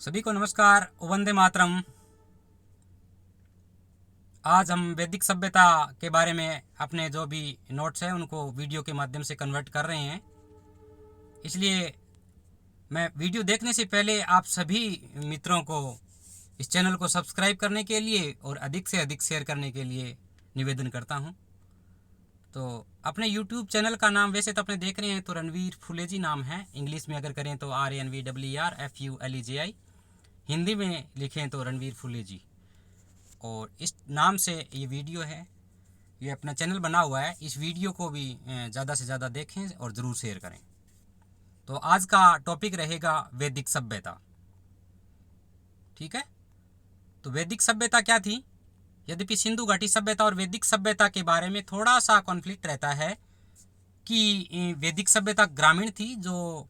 सभी को नमस्कार। वंदे मातरम। आज हम वैदिक सभ्यता के बारे में अपने जो भी नोट्स हैं उनको वीडियो के माध्यम से कन्वर्ट कर रहे हैं। इसलिए मैं वीडियो देखने से पहले आप सभी मित्रों को इस चैनल को सब्सक्राइब करने के लिए और अधिक से अधिक शेयर करने के लिए निवेदन करता हूं। तो अपने YouTube चैनल का नाम वैसे तो अपने देख रहे हैं तो रणवीर फुलेजी नाम है। इंग्लिश में अगर करें तो RANVERFULEJI, हिंदी में लिखें तो रणवीर फुलेजी। और इस नाम से ये वीडियो है, ये अपना चैनल बना हुआ है। इस वीडियो को भी ज़्यादा से ज़्यादा देखें और ज़रूर शेयर करें। तो आज का टॉपिक रहेगा वैदिक सभ्यता। ठीक है, तो वैदिक सभ्यता क्या थी? यद्यपि सिंधु घाटी सभ्यता और वैदिक सभ्यता के बारे में थोड़ा सा कॉन्फ्लिक्ट रहता है कि वैदिक सभ्यता ग्रामीण थी जो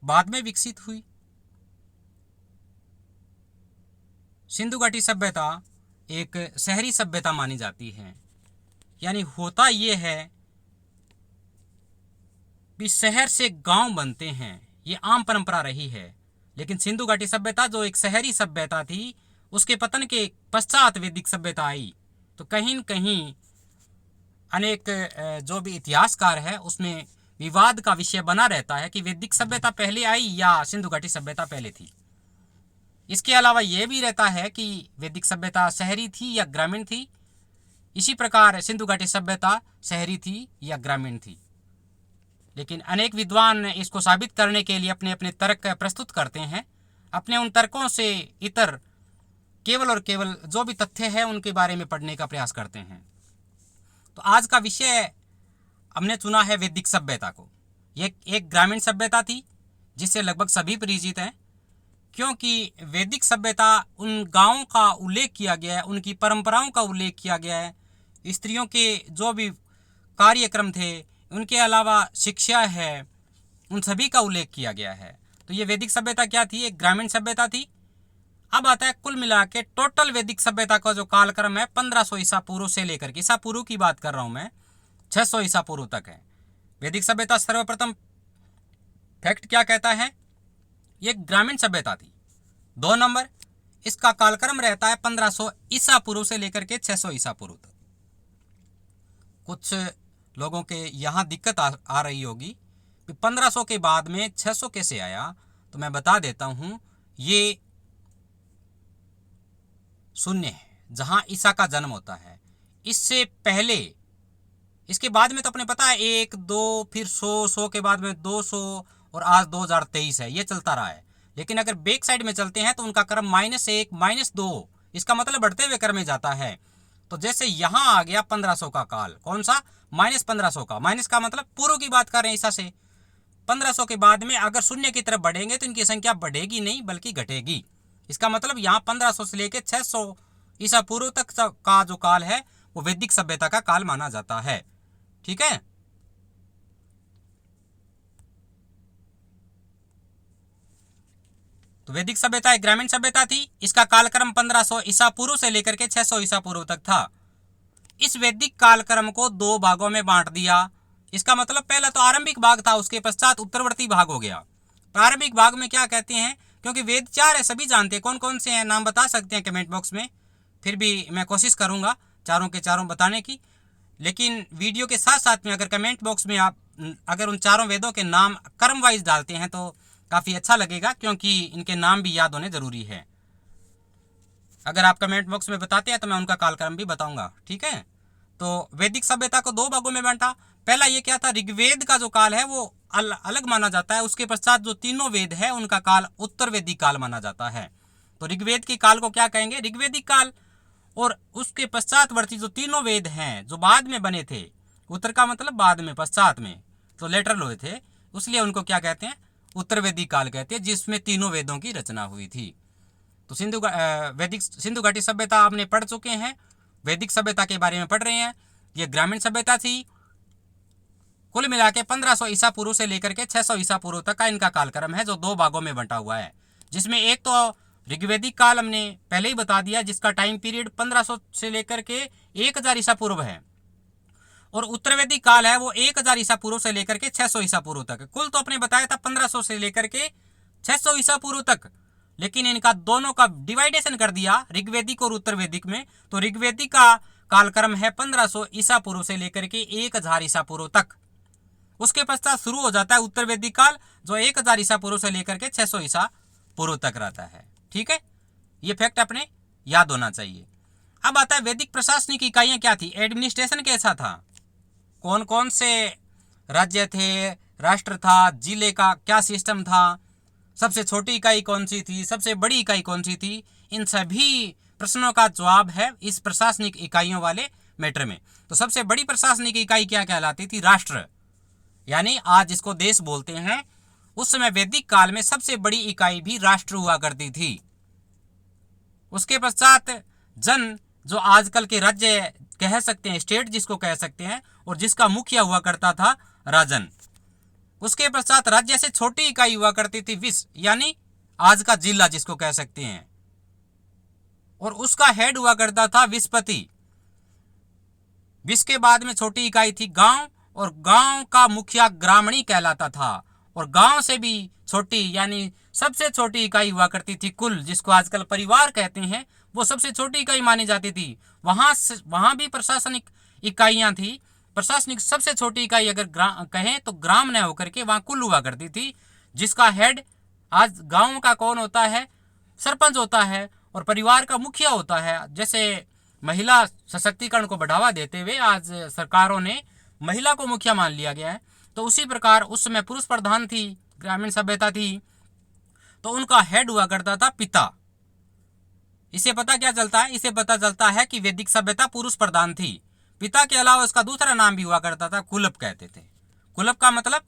बाद में विकसित हुई। सिंधु घाटी सभ्यता एक शहरी सभ्यता मानी जाती है। यानी होता ये है कि शहर से गांव बनते हैं, ये आम परंपरा रही है। लेकिन सिंधु घाटी सभ्यता जो एक शहरी सभ्यता थी, उसके पतन के पश्चात वैदिक सभ्यता आई। तो कहीं न कहीं अनेक जो भी इतिहासकार है उसमें विवाद का विषय बना रहता है कि वैदिक सभ्यता पहले आई या सिंधु घाटी सभ्यता पहले थी। इसके अलावा यह भी रहता है कि वैदिक सभ्यता शहरी थी या ग्रामीण थी। इसी प्रकार सिंधु घाटी सभ्यता शहरी थी या ग्रामीण थी। लेकिन अनेक विद्वान इसको साबित करने के लिए अपने अपने तर्क प्रस्तुत करते हैं। अपने उन तर्कों से इतर केवल और केवल जो भी तथ्य है उनके बारे में पढ़ने का प्रयास करते हैं। तो आज का विषय हमने चुना है वैदिक सभ्यता को। ये एक ग्रामीण सभ्यता थी जिससे लगभग सभी परिचित हैं, क्योंकि वैदिक सभ्यता उन गांवों का उल्लेख किया गया है, उनकी परंपराओं का उल्लेख किया गया है, स्त्रियों के जो भी कार्यक्रम थे, उनके अलावा शिक्षा है, उन सभी का उल्लेख किया गया है। तो ये वैदिक सभ्यता क्या थी? एक ग्रामीण सभ्यता थी। अब आता है कुल मिला के टोटल वैदिक सभ्यता का जो कालक्रम है 1500 ईसा पूर्व से लेकर के, ईसा पूर्व की बात कर रहा हूं मैं, 600 ईसा पूर्व तक है वैदिक सभ्यता। सर्वप्रथम फैक्ट क्या कहता है? ये ग्रामीण सभ्यता थी। 2 नंबर, इसका कालक्रम रहता है 1500 ईसा पूर्व से लेकर के 600 ईसा पूर्व तक। कुछ लोगों के यहाँ दिक्कत आ रही होगी कि 1500 के बाद में 600 कैसे आया। तो मैं बता देता हूं, ये शून्य है जहां ईसा का जन्म होता है। इससे पहले, इसके बाद में तो अपने पता है 1 2 फिर 100 के बाद में 200 और आज 2023 है, ये चलता रहा है। लेकिन अगर बैक साइड में चलते हैं तो उनका क्रम -1 -2, इसका मतलब बढ़ते हुए क्रम में जाता है। तो जैसे यहां आ गया 1500 का काल, कौन सा? -1500 का। माइनस का मतलब पूर्व की बात कर रहे हैं ईसा से। 1500 के बाद में अगर शून्य की तरफ बढ़ेंगे तो इनकी संख्या बढ़ेगी नहीं बल्कि घटेगी। इसका मतलब यहाँ 1500 से लेकर 600 ईसा पूर्व तक का जो काल है वो वैदिक सभ्यता का काल माना जाता है। ठीक है, तो वैदिक सभ्यता एक ग्रामीण सभ्यता थी। इसका कालक्रम 1500 ईसा पूर्व से लेकर के 600 ईसा पूर्व तक था। इस वैदिक कालक्रम को 2 भागों में बांट दिया। इसका मतलब पहला तो आरंभिक भाग था, उसके पश्चात उत्तरवर्ती भाग हो गया। प्रारंभिक भाग में क्या कहते हैं? क्योंकि वेद 4 है, सभी जानते हैं। कौन कौन से हैं नाम बता सकते हैं कमेंट बॉक्स में? फिर भी मैं कोशिश करूंगा चारों के चारों बताने की। लेकिन वीडियो के साथ साथ में अगर कमेंट बॉक्स में आप अगर उन चारों वेदों के नाम क्रम वाइज डालते हैं तो काफ़ी अच्छा लगेगा, क्योंकि इनके नाम भी याद होने ज़रूरी है। अगर आप कमेंट बॉक्स में बताते हैं तो मैं उनका कालक्रम भी बताऊंगा। ठीक है, तो वैदिक सभ्यता को 2 भागों में बांटा। पहला ये क्या था? ऋग्वेद का जो काल है वो अलग माना जाता है। उसके पश्चात जो तीनों वेद है उनका काल उत्तर वैदिक काल माना जाता है। तो ऋग्वेद के काल को क्या कहेंगे? ऋग्वेदिक काल। और उसके पश्चातवर्ती जो तीनों वेद हैं जो बाद में बने थे, उत्तर का मतलब बाद में, पश्चात में तो लेटर हुए थे, इसलिए उनको क्या कहते हैं? उत्तर वैदिक काल कहते हैं, जिसमें तीनों वेदों की रचना हुई थी। तो सिंधु घाटी सभ्यता आपने पढ़ चुके हैं। वैदिक सभ्यता के बारे में पढ़ रहे हैं। यह ग्रामीण सभ्यता थी। कुल मिला के 1500 ईसा पूर्व से लेकर के 600 ईसा पूर्व तक का इनका कालक्रम है, जो 2 भागों में बंटा हुआ है। जिसमें एक तो ऋग्वेदिक काल हमने पहले ही बता दिया, जिसका टाइम पीरियड 1500 से लेकर के 1000 ईसा पूर्व है। और उत्तर वैदिक काल है वो 1000 ईसा पूर्व से लेकर के 600 ईसा पूर्व तक। कुल तो अपने बताया था 1500 से लेकर के 600 ईसा पूर्व तक। लेकिन इनका दोनों का डिवाइडेशन कर दिया ऋग्वेदिक और उत्तर वैदिक में, तो ऋग्वेदिक का कालक्रम है 1500 ईसा पूर्व से लेकर के 1000 ईसा पूर्व तक। उसके पश्चात शुरू हो जाता है उत्तर वैदिक काल, जो 1000 ईसा पूर्व से लेकर के 600 ईसा पूर्व तक रहता है। ठीक है, ये फैक्ट अपने याद होना चाहिए। अब आता है वैदिक प्रशासनिक इकाइयां क्या थी, एडमिनिस्ट्रेशन कैसा था, कौन कौन से राज्य थे, राष्ट्र था, जिले का क्या सिस्टम था, सबसे छोटी इकाई कौन सी थी, सबसे बड़ी इकाई कौन सी थी, इन सभी प्रश्नों का जवाब है इस प्रशासनिक इकाइयों वाले मैटर में। तो सबसे बड़ी प्रशासनिक इकाई क्या कहलाती थी, राष्ट्र, यानी आज जिसको देश बोलते हैं। उस समय वैदिक काल में सबसे बड़ी इकाई भी राष्ट्र हुआ करती थी। उसके पश्चात जन, जो आजकल के राज्य कह सकते हैं, स्टेट जिसको कह सकते हैं, और जिसका मुखिया हुआ करता था राजन। उसके पश्चात राज्य से छोटी इकाई हुआ करती थी विस, यानी आज का जिला जिसको कह सकते हैं, और उसका हेड हुआ करता था विस्पति। विस के बाद में छोटी इकाई थी गांव, और गांव का मुखिया ग्रामणी कहलाता था। और गांव से भी छोटी यानी सबसे छोटी इकाई हुआ करती थी कुल, जिसको आजकल परिवार कहते हैं, वो सबसे छोटी इकाई मानी जाती थी। वहां भी प्रशासनिक इकाइयां थी। प्रशासनिक सबसे छोटी इकाई अगर कहें तो ग्राम न होकर के वहां कुल हुआ करती थी, जिसका हेड आज गांव का कौन होता है, सरपंच होता है, और परिवार का मुखिया होता है। जैसे महिला सशक्तिकरण को बढ़ावा देते हुए आज सरकारों ने महिला को मुखिया मान लिया गया है, तो उसी प्रकार उस समय पुरुष प्रधान थी, ग्रामीण सभ्यता थी, तो उनका हेड हुआ करता था पिता। इसे पता क्या चलता है, इसे पता चलता है कि वैदिक सभ्यता पुरुष प्रधान थी। पिता के अलावा उसका दूसरा नाम भी हुआ करता था, कुलप कहते थे। कुलप का मतलब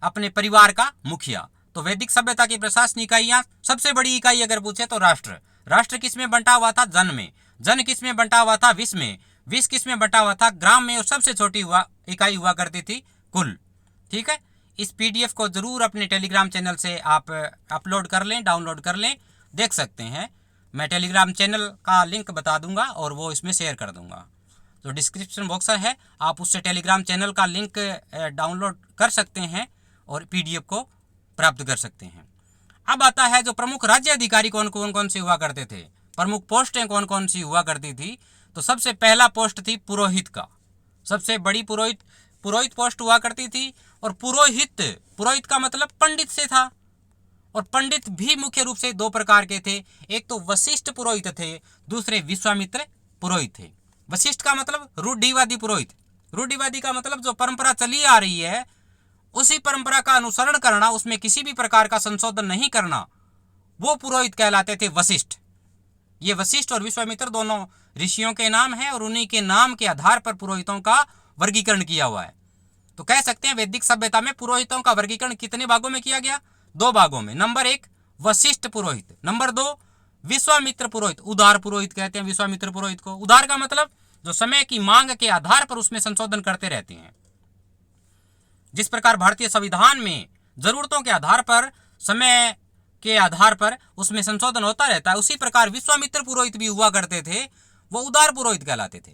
अपने परिवार का मुखिया। तो वैदिक सभ्यता की प्रशासनिक इकाइयां, सबसे बड़ी इकाई अगर पूछे तो राष्ट्र। राष्ट्र किस में बंटा हुआ था, जन में। जन किस में बंटा हुआ था, विस में। विस किस में बंटा हुआ था, ग्राम में। और सबसे छोटी इकाई हुआ करती थी कुल। ठीक है, इस पीडीएफ को जरूर अपने टेलीग्राम चैनल से आप अपलोड कर लें, डाउनलोड कर लें, देख सकते हैं। मैं टेलीग्राम चैनल का लिंक बता दूंगा और वो इसमें शेयर कर दूंगा। जो डिस्क्रिप्शन बॉक्स है, आप उससे टेलीग्राम चैनल का लिंक डाउनलोड कर सकते हैं और पीडीएफ को प्राप्त कर सकते हैं। अब आता है जो प्रमुख राज्य अधिकारी कौन कौन से हुआ करते थे, प्रमुख पोस्टें कौन कौन सी हुआ करती थी। तो सबसे पहला पोस्ट थी पुरोहित का। सबसे बड़ी पुरोहित पोस्ट हुआ करती थी। और पुरोहित का मतलब पंडित से था। और पंडित भी मुख्य रूप से दो प्रकार के थे, एक तो वशिष्ठ पुरोहित थे, दूसरे विश्वामित्र पुरोहित थे। वशिष्ठ का मतलब रूढ़िवादी पुरोहित। रूढ़िवादी का मतलब जो परंपरा चली आ रही है उसी परंपरा का अनुसरण करना, उसमें किसी भी प्रकार का संशोधन नहीं करना, वो पुरोहित कहलाते थे वशिष्ठ। ये वशिष्ठ और विश्वामित्र दोनों ऋषियों के नाम हैं और उन्हीं के नाम के आधार पर पुरोहितों का वर्गीकरण किया हुआ है। तो कह सकते हैं वैदिक सभ्यता में पुरोहितों का वर्गीकरण कितने भागों में किया गया, दो भागों में। नंबर 1 वशिष्ठ पुरोहित, नंबर 2 विश्वामित्र पुरोहित। उदार पुरोहित कहते हैं विश्वामित्र पुरोहित को। उदार का मतलब जो समय की मांग के आधार पर उसमें संशोधन करते रहते हैं। जिस प्रकार भारतीय संविधान में जरूरतों के आधार पर, समय के आधार पर उसमें संशोधन होता रहता है, उसी प्रकार विश्वामित्र पुरोहित भी हुआ करते थे, वो उदार पुरोहित कहलाते थे।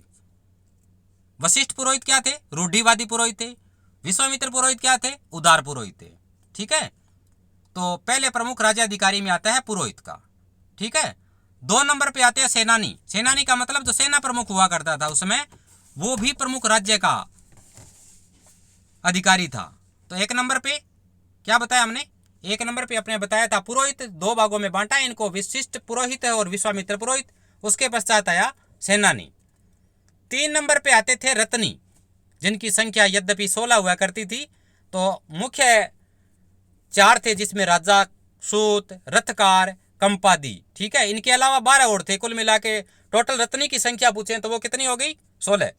वशिष्ठ पुरोहित क्या थे, रूढ़िवादी पुरोहित थे। विश्वामित्र पुरोहित क्या थे, उदार पुरोहित थे। ठीक है, तो पहले प्रमुख राज्याधिकारी में आता है पुरोहित का। ठीक है, 2 नंबर पे आते हैं सेनानी। सेनानी का मतलब जो सेना प्रमुख हुआ करता था उसमें, वो भी प्रमुख राज्य का अधिकारी था। तो 1 नंबर पे क्या बताया हमने, 1 नंबर पे अपने बताया था पुरोहित, 2 भागों में बांटा इनको, विशिष्ट पुरोहित और विश्वामित्र पुरोहित। उसके पश्चात आया सेनानी। 3 नंबर पे आते थे रत्नी, जिनकी संख्या यद्यपि 16 हुआ करती थी। तो मुख्य 4 थे, जिसमें राजा, सूत, रथकार, कंपादी। ठीक है, इनके अलावा 12 और थे। कुल मिला के टोटल रत्नी की संख्या पूछें तो वो कितनी हो गई, 16।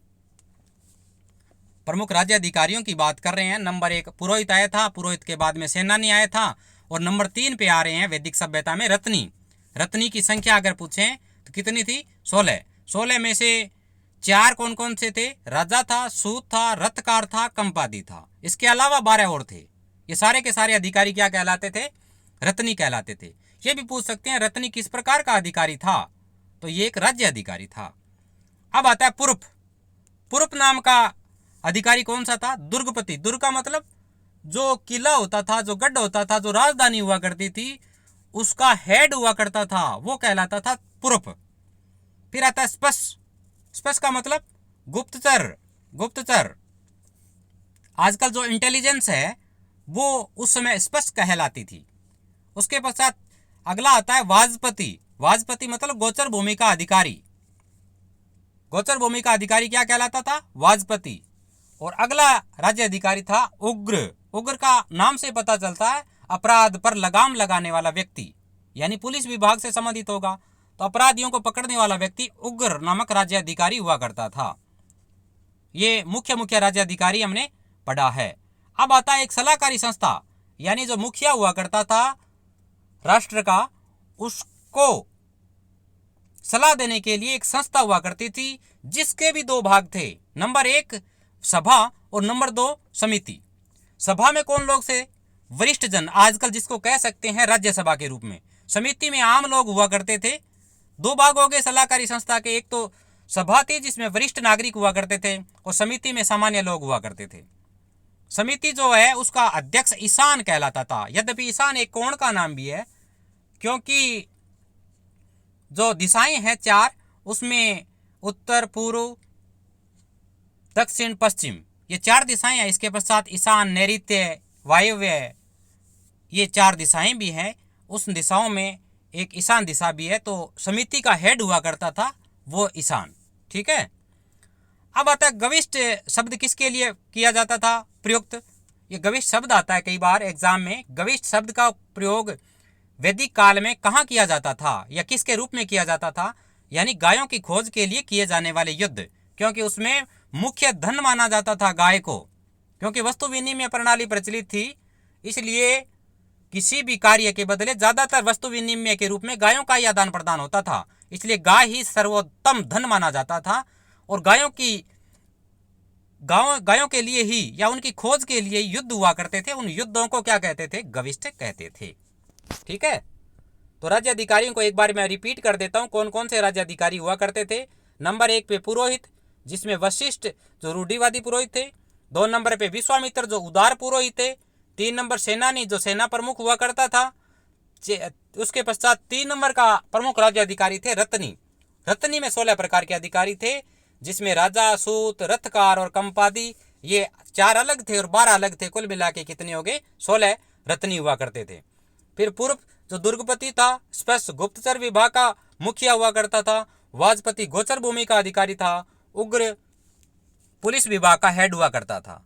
प्रमुख राज्य अधिकारियों की बात कर रहे हैं। नंबर 1 पुरोहित आया था, पुरोहित के बाद में सेनानी आया था, और नंबर 3 पे आ रहे हैं वैदिक सभ्यता में रत्नी। रत्नी की संख्या अगर पूछें तो कितनी थी, 16। 16 में से 4 कौन कौन से थे, राजा था, सूत था, रथकार था, कंपादी था। इसके अलावा 12 और थे। ये सारे के सारे अधिकारी क्या कहलाते थे, रत्नी कहलाते थे। ये भी पूछ सकते हैं रत्नी किस प्रकार का अधिकारी था, तो ये एक राज्य अधिकारी था। अब आता है पुरुप। पुरुप नाम का अधिकारी कौन सा था, दुर्गपति। दुर्ग का मतलब जो किला होता था, जो गढ़ होता था, जो राजधानी हुआ करती थी, उसका हेड हुआ करता था वो कहलाता था पुरप। फिर आता है स्पष्ट। स्पष्ट का मतलब गुप्तचर। गुप्तचर आजकल जो इंटेलिजेंस है वो उस समय स्पष्ट कहलाती थी। उसके पश्चात अगला आता है वाजपति। वाजपति मतलब गोचर भूमि का अधिकारी। गोचर भूमि का अधिकारी क्या कहलाता था? वाजपति। और अगला राज्य अधिकारी था उग्र। उग्र का नाम से पता चलता है अपराध पर लगाम लगाने वाला व्यक्ति, यानी पुलिस विभाग से संबंधित होगा। तो अपराधियों को पकड़ने वाला व्यक्ति उग्र नामक राज्य अधिकारी हुआ करता था। ये मुख्य मुख्य राज्य अधिकारी हमने पढ़ा है। अब आता है एक सलाहकारी संस्था, यानी जो मुखिया हुआ करता था राष्ट्र का, उसको सलाह देने के लिए एक संस्था हुआ करती थी जिसके भी दो भाग थे। नंबर 1 सभा और नंबर 2 समिति। सभा में कौन लोग थे? वरिष्ठ जन, आजकल जिसको कह सकते हैं राज्यसभा के रूप में। समिति में आम लोग हुआ करते थे। दो भाग हो गए सलाहकारी संस्था के, एक तो सभा थी जिसमें वरिष्ठ नागरिक हुआ करते थे और समिति में सामान्य लोग हुआ करते थे। समिति जो है उसका अध्यक्ष ईशान कहलाता था। यद्यपि ईशान एक कोण का नाम भी है, क्योंकि जो दिशाएं हैं 4, उसमें उत्तर, पूर्व, दक्षिण, पश्चिम, ये 4 दिशाएं हैं। इसके पश्चात ईशान, नैऋत्य, वायव्य, ये 4 दिशाएं भी हैं। उस दिशाओं में एक ईशान दिशा भी है। तो समिति का हेड हुआ करता था वो ईशान। ठीक है। अब आता है गविष्ठ शब्द किसके लिए किया जाता था प्रयुक्त? ये गविष्ठ शब्द आता है कई बार एग्जाम में। गविष्ठ शब्द का प्रयोग वैदिक काल में कहाँ किया जाता था या किसके रूप में किया जाता था? यानी गायों की खोज के लिए किए जाने वाले युद्ध, क्योंकि उसमें मुख्य धन माना जाता था गाय को। क्योंकि वस्तु विनिमय प्रणाली प्रचलित थी, इसलिए किसी भी कार्य के बदले ज्यादातर वस्तु विनिमय के रूप में गायों का ही आदान प्रदान होता था। इसलिए गाय ही सर्वोत्तम धन माना जाता था और गायों के लिए ही या उनकी खोज के लिए युद्ध हुआ करते थे। उन युद्धों को क्या कहते थे? गविष्ठ कहते थे। ठीक है। तो राज्य अधिकारियों को एक बार मैं रिपीट कर देता हूं कौन कौन से राज्य अधिकारी हुआ करते थे। नंबर 1 पे पुरोहित, जिसमें वशिष्ठ जो रूढ़िवादी पुरोहित थे। 2 नंबर पे विश्वामित्र जो उदार पुरोहित थे। 3 नंबर सेनानी जो सेना प्रमुख हुआ करता था। उसके पश्चात 3 नंबर का प्रमुख राज्य अधिकारी थे रत्नी। रत्नी में 16 प्रकार के अधिकारी थे, जिसमें राजा, सूत, रथकार और कंपादी, ये 4 अलग थे और 12 अलग थे। कुल मिला के कितने हो गए? 16 रत्नी हुआ करते थे। फिर पूर्व जो दुर्गपति था, स्पष्ट गुप्तचर विभाग का मुखिया हुआ करता था। वाजपति गोचर भूमि का अधिकारी था। उग्र पुलिस विभाग का हेड हुआ करता था।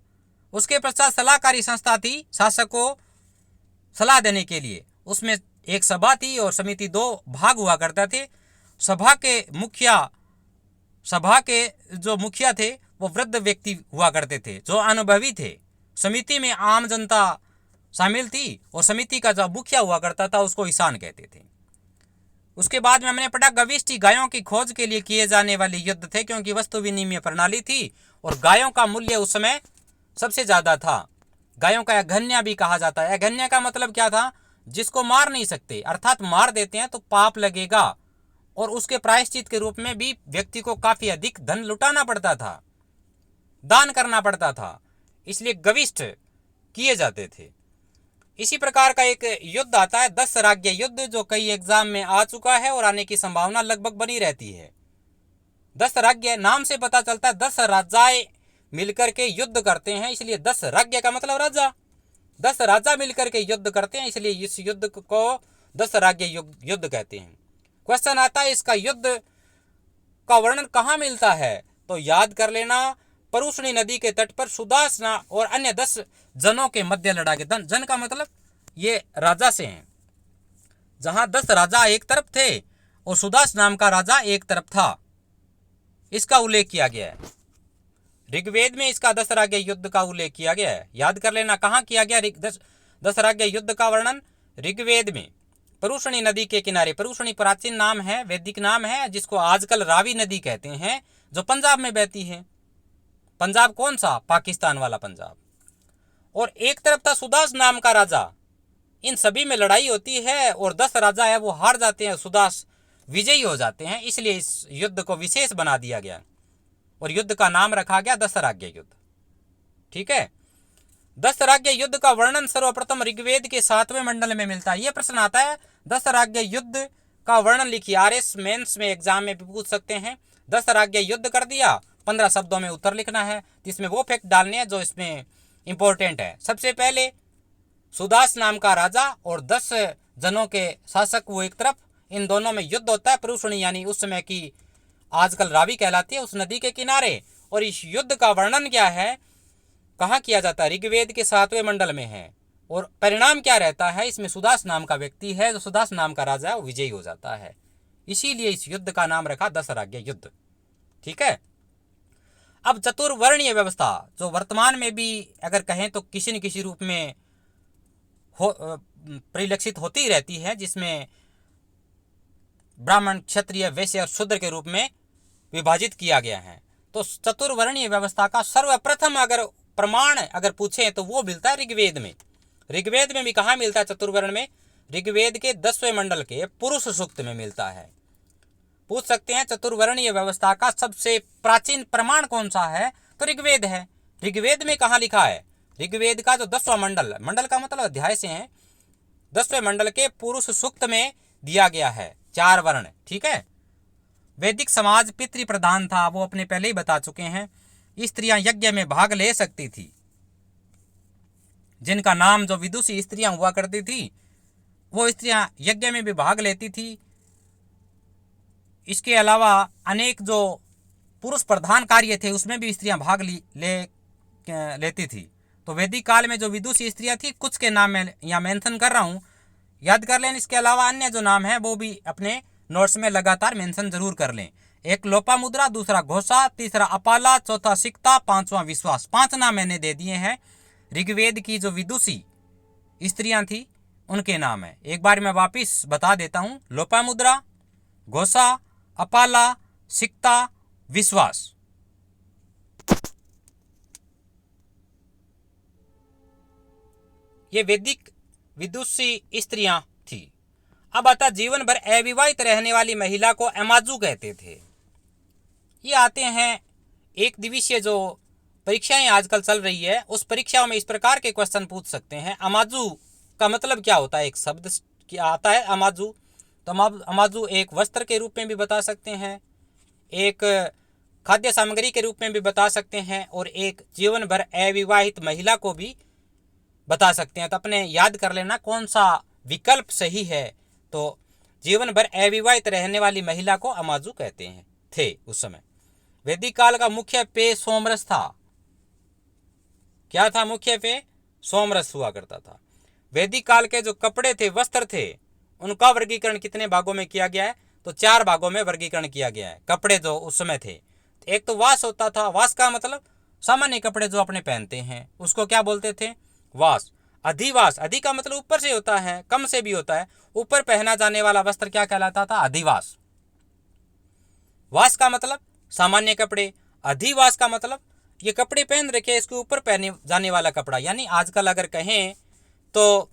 उसके पश्चात सलाहकारी संस्था थी शासक को सलाह देने के लिए। उसमें एक सभा थी और समिति 2 भाग हुआ करते थे। सभा के जो मुखिया थे वो वृद्ध व्यक्ति हुआ करते थे जो अनुभवी थे। समिति में आम जनता शामिल थी और समिति का जो मुखिया हुआ करता था उसको ईशान कहते थे। उसके बाद में हमने पढ़ा गविष्ठी गायों की खोज के लिए किए जाने वाले युद्ध थे, क्योंकि वस्तु विनिमय प्रणाली थी और गायों का मूल्य उस समय सबसे ज्यादा था। गायों का अघन्या भी कहा जाता है। अघन्या का मतलब क्या था? जिसको मार नहीं सकते, अर्थात मार देते हैं तो पाप लगेगा और उसके प्रायश्चित के रूप में भी व्यक्ति को काफी अधिक धन लुटाना पड़ता था, दान करना पड़ता था, इसलिए गविष्ठ किए जाते थे। इसी प्रकार का एक युद्ध आता है 10 राज्य युद्ध, जो कई एग्जाम में आ चुका है और आने की संभावना लगभग बनी रहती है। 10 राज्य नाम से पता चलता है 10 राजाएं मिलकर के युद्ध करते हैं, इसलिए 10 राज्य का मतलब राजा। 10 राजा मिलकर के युद्ध करते हैं, इसलिए इस युद्ध को 10 राज्य युद्ध कहते हैं। क्वेश्चन आता है इसका युद्ध का वर्णन कहाँ मिलता है? तो याद कर लेना, परुष्णी नदी के तट पर सुदासना और अन्य 10 जनों के मध्य लड़ा गया। जन का मतलब ये राजा से हैं, जहां 10 राजा एक तरफ थे और सुदास नाम का राजा एक तरफ था, इसका उल्लेख किया गया है। ऋग्वेद में इसका 10 राज्य युद्ध का उल्लेख किया गया है। याद कर लेना कहाँ किया गया 10 राज्य युद्ध का वर्णन? ऋग्वेद में, परुष्णी नदी के किनारे। परुष्णी प्राचीन नाम है, वैदिक नाम है, जिसको आजकल रावी नदी कहते हैं, जो पंजाब में बहती है। पंजाब कौन सा? पाकिस्तान वाला पंजाब। और एक तरफ था सुदास नाम का राजा। इन सभी में लड़ाई होती है और 10 राजा है वो हार जाते हैं, सुदास विजयी हो जाते हैं, इसलिए इस युद्ध को विशेष बना दिया गया और युद्ध का नाम रखा गया 10 राज्य युद्ध। ठीक है। दशराज्य युद्ध का वर्णन सर्वप्रथम ऋग्वेद के 7वें मंडल में मिलता है। यह प्रश्न आता है, दशराज्य युद्ध का वर्णन लिखिए। आरएस मेंस में एग्जाम में भी पूछ सकते हैं। दशराज्य युद्ध कर दिया, 15 शब्दों में उत्तर लिखना है, जिसमें वो फैक्ट डालने हैं जो इसमें इंपॉर्टेंट है। सबसे पहले सुदास नाम का राजा और 10 जनों के शासक वो एक तरफ, इन दोनों में युद्ध होता है पुरुषणी यानी उस समय की आजकल रावी कहलाती है, उस नदी के किनारे। और इस युद्ध का वर्णन क्या है, कहाँ किया जाता है, ऋग्वेद के 7वें मंडल में है। और परिणाम क्या रहता है, इसमें सुदास नाम का व्यक्ति है, जो सुदास नाम का राजा है वो विजयी हो जाता है। इसीलिए इस युद्ध का नाम रखा दशराज्य युद्ध। ठीक है। अब चतुर्वर्णीय व्यवस्था जो वर्तमान में भी अगर कहें तो किसी न किसी रूप में परिलक्षित होती रहती है, जिसमें ब्राह्मण, क्षत्रिय, वैश्य और शूद्र के रूप में विभाजित किया गया है। तो चतुर्वर्णीय व्यवस्था का सर्वप्रथम अगर प्रमाण अगर पूछे तो वो मिलता है ऋग्वेद में। ऋग्वेद में भी कहाँ मिलता है चतुर्वर्ण में, ऋग्वेद के 10वें मंडल के पुरुष सूक्त में मिलता है। पूछ सकते हैं चतुर्वर्णीय व्यवस्था का सबसे प्राचीन प्रमाण कौन सा है, तो ऋग्वेद है। ऋग्वेद में कहाँ लिखा है, ऋग्वेद का जो 10वां मंडल, मंडल का मतलब अध्याय से है, 10वें मंडल के पुरुष सूक्त में दिया गया है 4 वर्ण। ठीक है। वैदिक समाज पितृ प्रधान था, वो अपने पहले ही बता चुके हैं। स्त्रियां यज्ञ में भाग ले सकती थी, जिनका नाम जो विदुषी स्त्रियां हुआ करती थी वो स्त्रियां यज्ञ में भी भाग लेती थी। इसके अलावा अनेक जो पुरुष प्रधान कार्य थे उसमें भी स्त्रियां भाग लेती थी। तो वैदिक काल में जो विदुषी स्त्रियां थी, कुछ के नाम मैं यहाँ मेंशन कर रहा हूँ, याद कर लें। इसके अलावा अन्य जो नाम है वो भी अपने नोट्स में लगातार मेंशन जरूर कर लें। एक लोपामुद्रा, दूसरा घोषा, तीसरा अपाला, चौथा सिक्ता, 5वां विश्वास। 5 नाम मैंने दे दिए हैं। ऋग्वेद की जो विदुषी स्त्रियां थी उनके नाम है। एक बार मैं वापिस बता देता हूं, लोपामुद्रा, घोषा, अपाला, सिक्ता, विश्वास। ये वैदिक विदुषी स्त्रियां थी। अब आता जीवन भर अविवाहित रहने वाली महिला को अमाजू कहते थे। ये आते हैं एक दिवसीय जो परीक्षाएं आजकल चल रही है, उस परीक्षाओं में इस प्रकार के क्वेश्चन पूछ सकते हैं। अमाजू का मतलब क्या होता है, एक शब्द क्या आता है अमाजू। तो अमाजू एक वस्त्र के रूप में भी बता सकते हैं, एक खाद्य सामग्री के रूप में भी बता सकते हैं, और एक जीवन भर अविवाहित महिला को भी बता सकते हैं। तो अपने याद कर लेना कौन सा विकल्प सही है। तो जीवन भर अविवाहित रहने वाली महिला को अमाजू कहते हैं थे उस समय। वैदिक काल का मुख्य पेय सोमरस था। क्या था मुख्य पेय? सोमरस हुआ करता था। वैदिक काल के जो कपड़े थे, वस्त्र थे, उनका वर्गीकरण कितने भागों में किया गया है? तो 4 भागों में वर्गीकरण किया गया है। कपड़े जो उस समय थे, एक तो वास होता था। वास का मतलब सामान्य कपड़े जो अपने पहनते हैं उसको क्या बोलते थे? वास। अधिवास, अधि का मतलब ऊपर से होता है, कम से भी होता है। ऊपर पहना जाने वाला वस्त्र क्या कहलाता था? अधिवास। वास का मतलब सामान्य कपड़े, अधिवास का मतलब ये कपड़े पहन रखे, इसके ऊपर पहने जाने वाला कपड़ा। यानी आजकल अगर कहें तो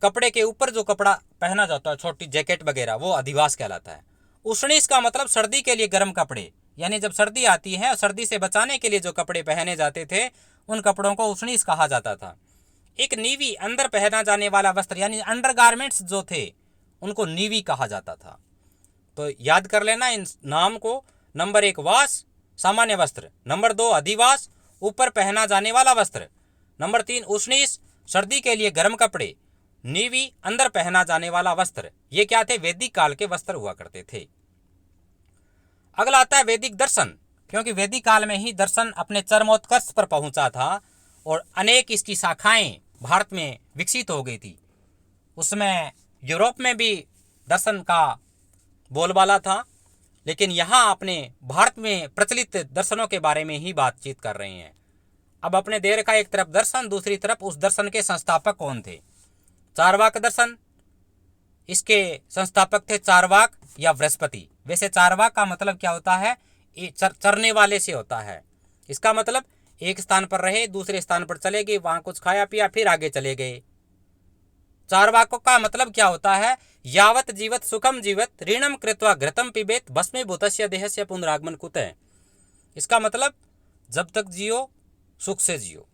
कपड़े के ऊपर जो कपड़ा पहना जाता है, छोटी जैकेट वगैरह, वो अधिवास कहलाता है। उष्णीस का मतलब सर्दी के लिए गर्म कपड़े, यानी जब सर्दी आती है, सर्दी से बचाने के लिए जो कपड़े पहने जाते थे उन कपड़ों को उष्णीस कहा जाता था। एक नीवी, अंदर पहना जाने वाला वस्त्र, यानी अंडरगारमेंट्स जो थे उनको नीवी कहा जाता था। तो याद कर लेना इन नाम को। नंबर 1 वास, सामान्य वस्त्र। नंबर 2 अधिवास, ऊपर पहना जाने वाला वस्त्र। नंबर 3 उष्णीस, सर्दी के लिए गर्म कपड़े। नीवी, अंदर पहना जाने वाला वस्त्र। ये क्या थे? वैदिक काल के वस्त्र हुआ करते थे। अगला आता है वैदिक दर्शन, क्योंकि वैदिक काल में ही दर्शन अपने चरमोत्कर्ष पर पहुंचा था और अनेक इसकी शाखाएं भारत में विकसित हो गई थी। उसमें यूरोप में भी दर्शन का बोलबाला था, लेकिन यहाँ अपने भारत में प्रचलित दर्शनों के बारे में ही बातचीत कर रहे हैं। अब अपने देर का एक तरफ दर्शन, दूसरी तरफ उस दर्शन के संस्थापक कौन थे? चारवाक दर्शन, इसके संस्थापक थे चारवाक या बृहस्पति। वैसे चारवाक का मतलब क्या होता है? चरने वाले से होता है। इसका मतलब एक स्थान पर रहे, दूसरे स्थान पर चले गए, वहां कुछ खाया पिया, फिर आगे चले गए। चारवाकों का मतलब क्या होता है? यावत जीवत सुखम जीवत ऋणम कृत्वा घृतम पिबेत भस्मीभूतस्य देहस्य पुनरागमन कुतः। इसका मतलब जब तक जियो सुख से जियो।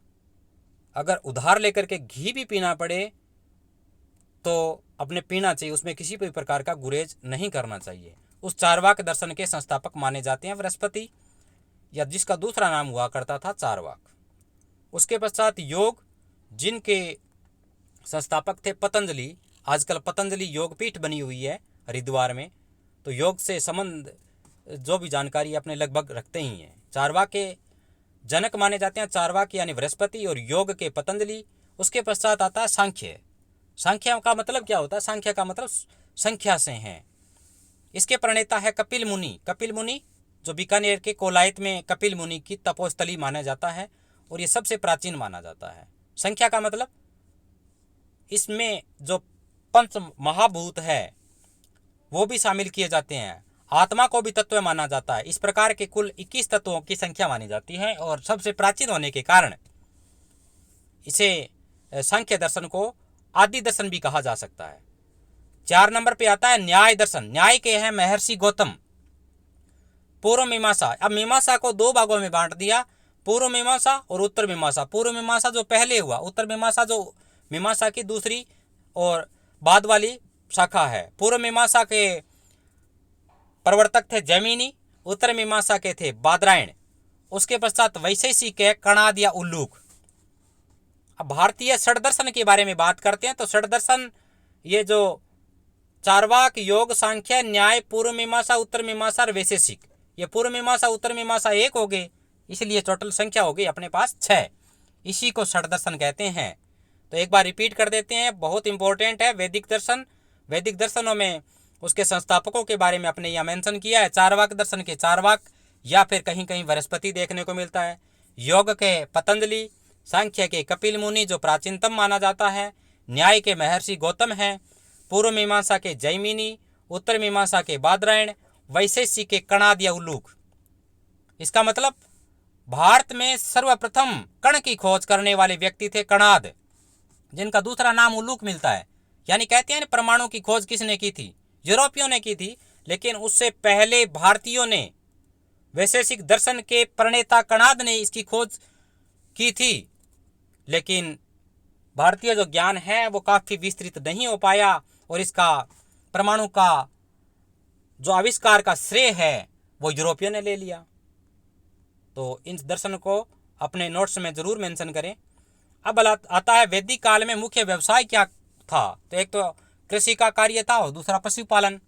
अगर उधार लेकर के घी भी पीना पड़े तो अपने पीना चाहिए, उसमें किसी भी प्रकार का गुरेज नहीं करना चाहिए। उस चारवाक दर्शन के संस्थापक माने जाते हैं बृहस्पति, या जिसका दूसरा नाम हुआ करता था चारवाक। उसके पश्चात योग, जिनके संस्थापक थे पतंजलि। आजकल पतंजलि योग पीठ बनी हुई है हरिद्वार में, तो योग से संबंध जो भी जानकारी अपने लगभग रखते ही हैं। चारवाक के जनक माने जाते हैं चारवाक यानी बृहस्पति, और योग के पतंजलि। उसके पश्चात आता है सांख्य। सांख्य का मतलब क्या होता है? सांख्य का मतलब संख्या से है। इसके प्रणेता है कपिल मुनि। कपिल मुनि जो बीकानेर के कोलायत में कपिल मुनि की तपोस्थली माना जाता है, और ये सबसे प्राचीन माना जाता है। संख्या का मतलब इसमें जो पंच महाभूत है वो भी शामिल किए जाते हैं। आत्मा को भी तत्व माना जाता है। इस प्रकार के कुल 21 तत्वों की संख्या मानी जाती है, और सबसे प्राचीन होने के कारण इसे सांख्य दर्शन को आदि दर्शन भी कहा जा सकता है। 4 नंबर पे आता है न्याय दर्शन। न्याय के हैं महर्षि गौतम। पूर्व मीमांसा, अब मीमांसा को 2 भागों में बांट दिया, पूर्व मीमांसा और उत्तर मीमांसा। पूर्व मीमांसा जो पहले हुआ, उत्तर मीमांसा जो मीमांसा की दूसरी और बाद वाली शाखा है। पूर्व मीमांसा के प्रवर्तक थे जैमिनी, उत्तर मीमांसा के थे बादरायण। उसके पश्चात वैशेषिक है कणाद या उल्लूक। अब भारतीय षड दर्शन के बारे में बात करते हैं तो षड दर्शन ये जो चारवाक, योग, सांख्य, न्याय, पूर्व मीमांसा, उत्तर मीमांसा और वैशेषिक, ये पूर्व मीमांसा उत्तर मीमांसा 1 हो गए, इसलिए टोटल संख्या हो गई अपने पास 6। इसी को षड दर्शन कहते हैं। तो एक बार रिपीट कर देते हैं, बहुत इंपॉर्टेंट है। वैदिक दर्शन, वैदिक दर्शनों में उसके संस्थापकों के बारे में अपने यहाँ मेंशन किया है। चारवाक दर्शन के चारवाक या फिर कहीं कहीं बृहस्पति देखने को मिलता है। योग के पतंजलि, सांख्य के कपिल मुनि जो प्राचीनतम माना जाता है, न्याय के महर्षि गौतम हैं, पूर्व मीमांसा के जैमिनी, उत्तर मीमांसा के बादरायण, वैशेषिक के कणाद या उल्लूक। इसका मतलब भारत में सर्वप्रथम कण की खोज करने वाले व्यक्ति थे कणाद, जिनका दूसरा नाम उल्लूक मिलता है। यानी कहते हैं परमाणु की खोज किसने की थी? यूरोपियों ने की थी, लेकिन उससे पहले भारतीयों ने, वैशेषिक दर्शन के प्रणेता कणाद ने इसकी खोज की थी। लेकिन भारतीय जो ज्ञान है वो काफ़ी विस्तृत नहीं हो पाया, और इसका परमाणु का जो आविष्कार का श्रेय है वो यूरोपियों ने ले लिया। तो इन दर्शन को अपने नोट्स में ज़रूर मेंशन करें। अब आता है वैदिक काल में मुख्य व्यवसाय क्या था? तो एक तो कृषि का कार्य था और दूसरा पशुपालन।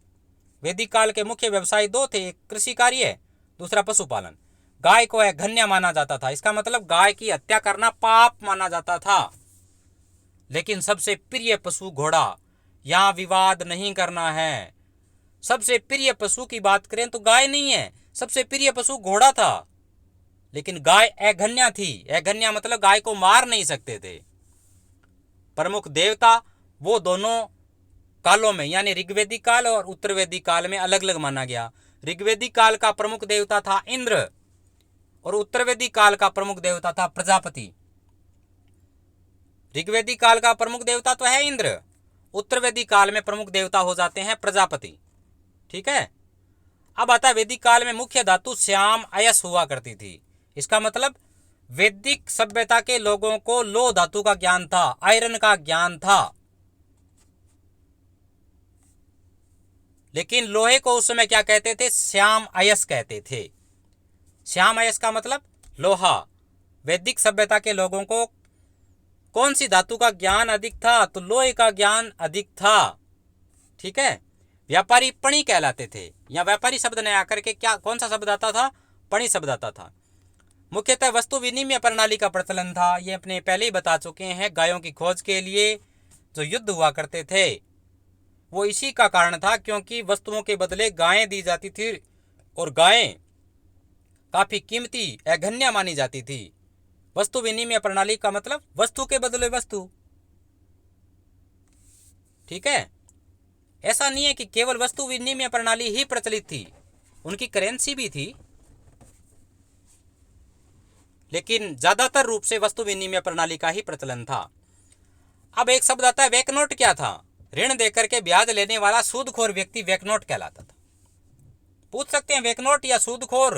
वैदिक काल के मुख्य व्यवसाय 2 थे, एक कृषि कार्य, दूसरा पशुपालन। गाय को अघन्य माना जाता था। इसका मतलब गाय की हत्या करना पाप माना जाता था। लेकिन सबसे प्रिय पशु घोड़ा, यहाँ विवाद नहीं करना है। सबसे प्रिय पशु की बात करें तो गाय नहीं है, सबसे प्रिय पशु घोड़ा था। लेकिन गाय अघन्या थी। अघन्या मतलब गाय को मार नहीं सकते थे। प्रमुख देवता वो दोनों कालों में, यानी ऋग्वेदिक काल और उत्तरवेदिक काल में अलग अलग माना गया। ऋग्वेदिक काल का प्रमुख देवता था इंद्र, और उत्तरवेदिक काल का प्रमुख देवता था प्रजापति। ऋग्वेदिक काल का प्रमुख देवता तो है इंद्र, उत्तरवेदिक काल में प्रमुख देवता हो जाते हैं प्रजापति। ठीक है। अब आता है वैदिक काल में मुख्य धातु श्याम अयस हुआ करती थी। इसका मतलब वैदिक सभ्यता के लोगों को लौह धातु का ज्ञान था, आयरन का ज्ञान था। लेकिन लोहे को उस समय क्या कहते थे? श्याम अयस कहते थे। श्याम अयस का मतलब लोहा। वैदिक सभ्यता के लोगों को कौन सी धातु का ज्ञान अधिक था? तो लोहे का ज्ञान अधिक था। ठीक है। व्यापारी पणी कहलाते थे। यहाँ व्यापारी शब्द ने आकर के क्या, कौन सा शब्द आता था? पणी शब्द आता था। मुख्यतः वस्तु विनिमय प्रणाली का प्रचलन था। ये अपने पहले ही बता चुके हैं। गायों की खोज के लिए जो युद्ध हुआ करते थे वो इसी का कारण था, क्योंकि वस्तुओं के बदले गायें दी जाती थी, और गायें काफी कीमती अघन्या मानी जाती थी। वस्तु विनिमय प्रणाली का मतलब वस्तु के बदले वस्तु। ठीक है। ऐसा नहीं है कि केवल वस्तु विनिमय प्रणाली ही प्रचलित थी, उनकी करेंसी भी थी, लेकिन ज्यादातर रूप से वस्तु विनिमय प्रणाली का ही प्रचलन था। अब एक शब्द आता है वैकनोट। क्या था? ऋण देकर के ब्याज लेने वाला सूदखोर व्यक्ति वैकनोट कहलाता था। पूछ सकते हैं वैकनोट या सूदखोर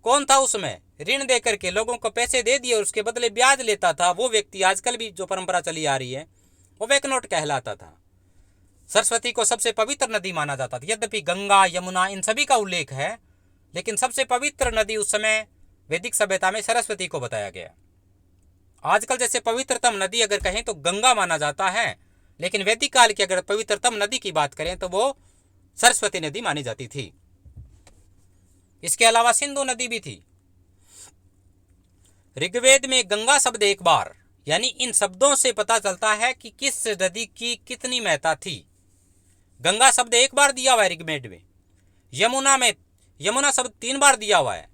कौन था उसमें ऋण दे करके लोगों को पैसे दे दिए और उसके बदले ब्याज लेता था, वो व्यक्ति आजकल भी जो परंपरा चली आ रही है वो वैकनोट कहलाता था। सरस्वती को सबसे पवित्र नदी माना जाता था। यद्यपि गंगा, यमुना इन सभी का उल्लेख है, लेकिन सबसे पवित्र नदी उस समय वैदिक सभ्यता में सरस्वती को बताया गया। आजकल जैसे पवित्रतम नदी अगर कहें तो गंगा माना जाता है, लेकिन वैदिक काल की अगर पवित्रतम नदी की बात करें तो वो सरस्वती नदी मानी जाती थी। इसके अलावा सिंधु नदी भी थी। ऋग्वेद में गंगा शब्द एक बार, यानी इन शब्दों से पता चलता है कि किस नदी की कितनी महत्ता थी। गंगा शब्द एक बार दिया हुआ है ऋग्वेद में, यमुना शब्द 3 बार दिया हुआ है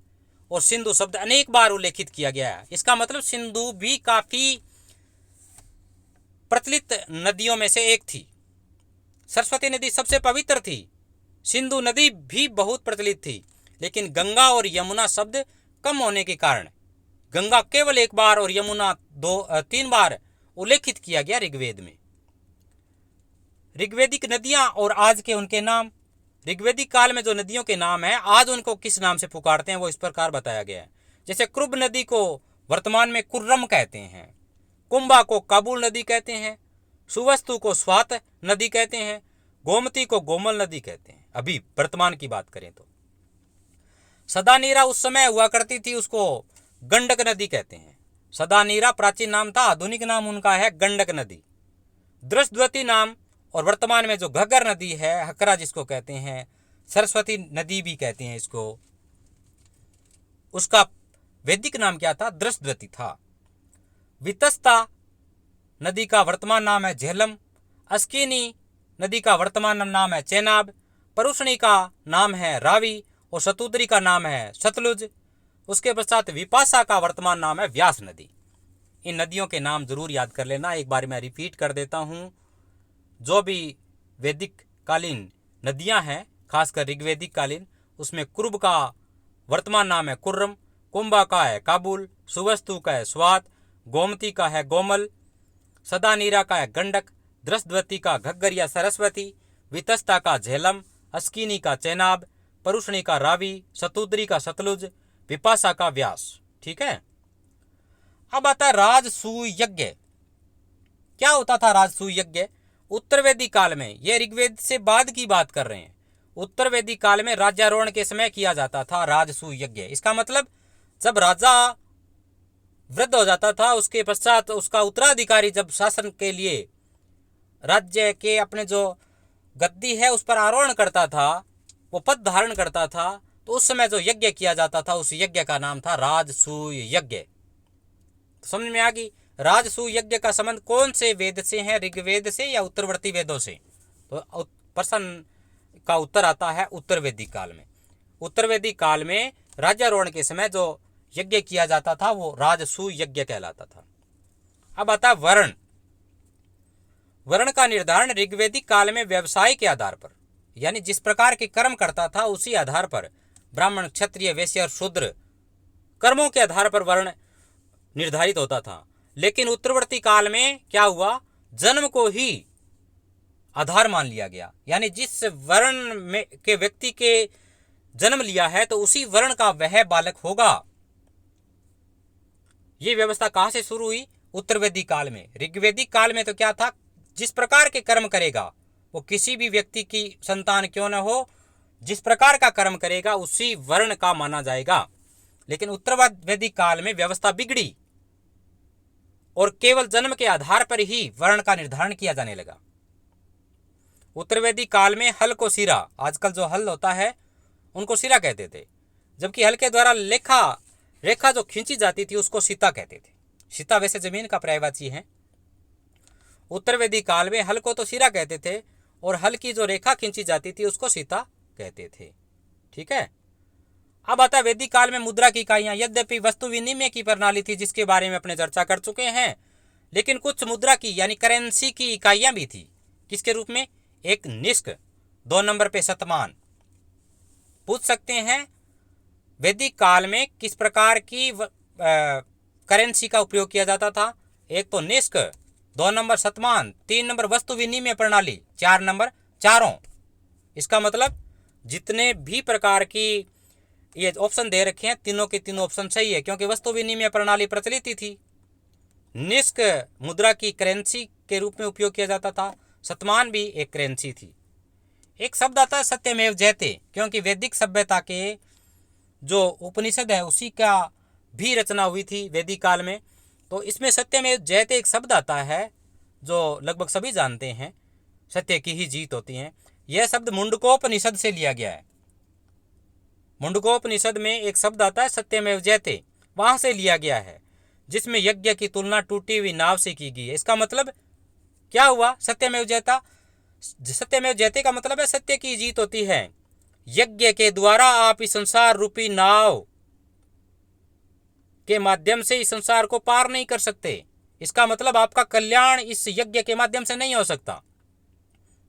और सिंधु शब्द अनेक बार उल्लेखित किया गया है। इसका मतलब सिंधु भी काफी प्रचलित नदियों में से एक थी। सरस्वती नदी सबसे पवित्र थी, सिंधु नदी भी बहुत प्रचलित थी, लेकिन गंगा और यमुना शब्द कम होने के कारण गंगा केवल एक बार और यमुना 3 बार उल्लेखित किया गया ऋग्वेद में। ऋग्वेदिक नदियां और आज के उनके नाम, ऋग्वेदिक काल में जो नदियों के नाम है आज उनको किस नाम से पुकारते हैं वो इस प्रकार बताया गया है। जैसे क्रुब नदी को वर्तमान में कुर्रम कहते हैं, कुंभा को काबुल नदी कहते हैं, सुवस्तु को स्वात नदी कहते हैं, गोमती को गोमल नदी कहते हैं अभी वर्तमान की बात करें तो। सदानीरा उस समय हुआ करती थी, उसको गंडक नदी कहते हैं। सदानीरा प्राचीन नाम था, आधुनिक नाम उनका है गंडक नदी। दृष्टद्वती नाम और वर्तमान में जो घग्गर नदी है, हकरा जिसको कहते हैं, सरस्वती नदी भी कहते हैं इसको, उसका वैदिक नाम क्या था? दृष्टद्वती था। वितस्ता नदी का वर्तमान नाम है झेलम, अस्किनी नदी का वर्तमान नाम है चेनाब, परुषणी का नाम है रावी और शतुद्री का नाम है सतलुज। उसके पश्चात विपाशा का वर्तमान नाम है व्यास नदी। इन नदियों के नाम जरूर याद कर लेना। एक बार मैं रिपीट कर देता हूँ। जो भी वैदिक कालीन नदियाँ हैं, खासकर ऋग्वेदिक कालीन, उसमें कुर्ब का वर्तमान नाम है कुर्रम, कुंभा का है काबुल, सुवस्तु का है स्वात, गोमती का है गोमल, सदानीरा का है गंडक, दृष्टद्वती का घग्गर या सरस्वती, वितस्ता का झेलम, अस्किनी का चेनाब, परुषणी का रावी, शतुद्री का सतलुज, विपाशा का व्यास। ठीक है। अब आता है राजसूय यज्ञ। क्या होता था राजसूय यज्ञ? उत्तरवेदी काल में, यह ऋग्वेद से बाद की बात कर रहे हैं, उत्तरवेदी काल में राज्यारोहण के समय किया जाता था राजसूय यज्ञ। इसका मतलब जब राजा वृद्ध हो जाता था, उसके पश्चात उसका उत्तराधिकारी जब शासन के लिए राज्य के अपने जो गद्दी है उस पर आरोहण करता था, वो पद धारण करता था, तो उस समय जो यज्ञ किया जाता था उस यज्ञ का नाम था राजसूय यज्ञ। तो समझ में आ गई? राजसूय यज्ञ का संबंध कौन से वेद से है, ऋग्वेद से या उत्तरवर्ती वेदों से? तो प्रश्न का उत्तर आता है उत्तरवेदिक काल में। उत्तरवेदिक काल में राज्यारोहण के समय जो यज्ञ किया जाता था वो राजसूय यज्ञ कहलाता था। अब आता है वर्ण। वर्ण का निर्धारण ऋग्वेदिक काल में व्यवसाय के आधार पर, यानी जिस प्रकार के कर्म करता था उसी आधार पर, ब्राह्मण, क्षत्रिय, वैश्य और शूद्र कर्मों के आधार पर वर्ण निर्धारित होता था। लेकिन उत्तरवर्ती काल में क्या हुआ? जन्म को ही आधार मान लिया गया, यानी जिस वर्ण में के व्यक्ति के जन्म लिया है तो उसी वर्ण का वह बालक होगा। ये व्यवस्था कहां से शुरू हुई? उत्तरवेदिक काल में। ऋग्वेदिक काल में तो क्या था? जिस प्रकार के कर्म करेगा, वो किसी भी व्यक्ति की संतान क्यों न हो, जिस प्रकार का कर्म करेगा उसी वर्ण का माना जाएगा। लेकिन उत्तरवेदिक काल में व्यवस्था बिगड़ी और केवल जन्म के आधार पर ही वर्ण का निर्धारण किया जाने लगा। उत्तरवेदिक काल में हल को सिरा, आजकल जो हल होता है उनको सिरा कहते थे, जबकि हल के द्वारा रेखा जो खींची जाती थी उसको सीता कहते थे। सीता वैसे जमीन का पर्यायवाची है। उत्तरवेदिक काल में हल को तो सिरा कहते थे और हल की जो रेखा खींची जाती थी उसको सीता कहते थे। ठीक है। अब आता है वैदिक काल में मुद्रा की इकाइयां। यद्यपि वस्तु विनिमय की प्रणाली थी जिसके बारे में अपने चर्चा कर चुके हैं, लेकिन कुछ मुद्रा की यानी करेंसी की इकाइयां भी थी। किसके रूप में? एक निष्क, 2 नंबर पे शतमान। पूछ सकते हैं वैदिक काल में किस प्रकार की करेंसी का उपयोग किया जाता था? एक तो निष्क, 2 नंबर शतमान, 3 नंबर वस्तु विनिमय प्रणाली, 4 नंबर चारों। इसका मतलब जितने भी प्रकार की ये ऑप्शन दे रखे हैं, तीनों के तीनों ऑप्शन सही है, क्योंकि वस्तु विनिमय प्रणाली प्रचलित ही थी। निष्क मुद्रा की करेंसी के रूप में उपयोग किया जाता था। शतमान भी एक करेंसी थी। एक शब्द आता है सत्यमेव जयते, क्योंकि वैदिक सभ्यता के जो उपनिषद है उसी का भी रचना हुई थी वैदिक काल में। तो इसमें सत्यमेव जयते एक शब्द आता है जो लगभग सभी जानते हैं, सत्य की ही जीत होती है। यह शब्द मुंडकोपनिषद से लिया गया है। मुंडकोपनिषद में एक शब्द आता है सत्यमेव जयते, वहां से लिया गया है, जिसमें यज्ञ की तुलना टूटी हुई नाव से की गई है। इसका मतलब क्या हुआ? सत्यमेव जयता, सत्यमेव जयते का मतलब है सत्य की जीत होती है। यज्ञ के द्वारा आप इस संसार रूपी नाव के माध्यम से इस संसार को पार नहीं कर सकते। इसका मतलब आपका कल्याण इस यज्ञ के माध्यम से नहीं हो सकता।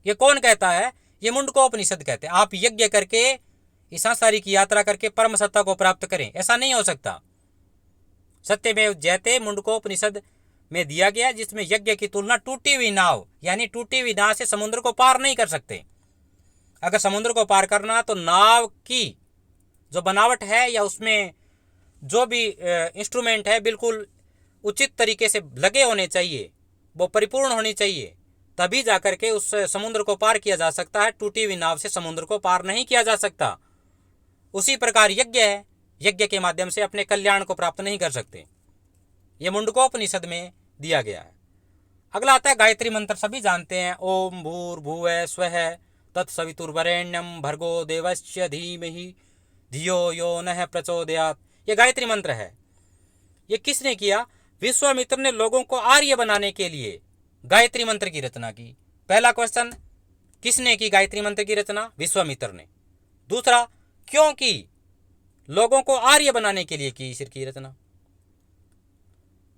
ये कौन कहता है? ये मुंडकोपनिषद कहते हैं। आप यज्ञ करके इस सांसारिक यात्रा करके परम सत्ता को प्राप्त करें, ऐसा नहीं हो सकता। सत्यमेव जयते मुंडकोपनिषद में दिया गया, जिसमें यज्ञ की तुलना टूटी हुई नाव, यानी टूटी हुई नाव से समुद्र को पार नहीं कर सकते। अगर समुद्र को पार करना तो नाव की जो बनावट है या उसमें जो भी इंस्ट्रूमेंट है बिल्कुल उचित तरीके से लगे होने चाहिए, वो परिपूर्ण होनी चाहिए, तभी जाकर के उस समुद्र को पार किया जा सकता है। टूटी हुई नाव से समुद्र को पार नहीं किया जा सकता। उसी प्रकार यज्ञ है, यज्ञ के माध्यम से अपने कल्याण को प्राप्त नहीं कर सकते। ये मुंडकोपनिषद में दिया गया है। अगला आता है गायत्री मंत्र, सभी जानते हैं। ओम भूर्भुवः स्वः तत्सवितुर्वरेण्यं भर्गो देवस्य धीमहि धियो यो नः प्रचोदयात्। ये गायत्री मंत्र है। ये किसने किया? विश्वामित्र ने लोगों को आर्य बनाने के लिए गायत्री मंत्र की रचना की। पहला क्वेश्चन, किसने की गायत्री मंत्र की रचना? विश्वामित्र ने। दूसरा, क्यों की? लोगों को आर्य बनाने के लिए की इसकी रचना।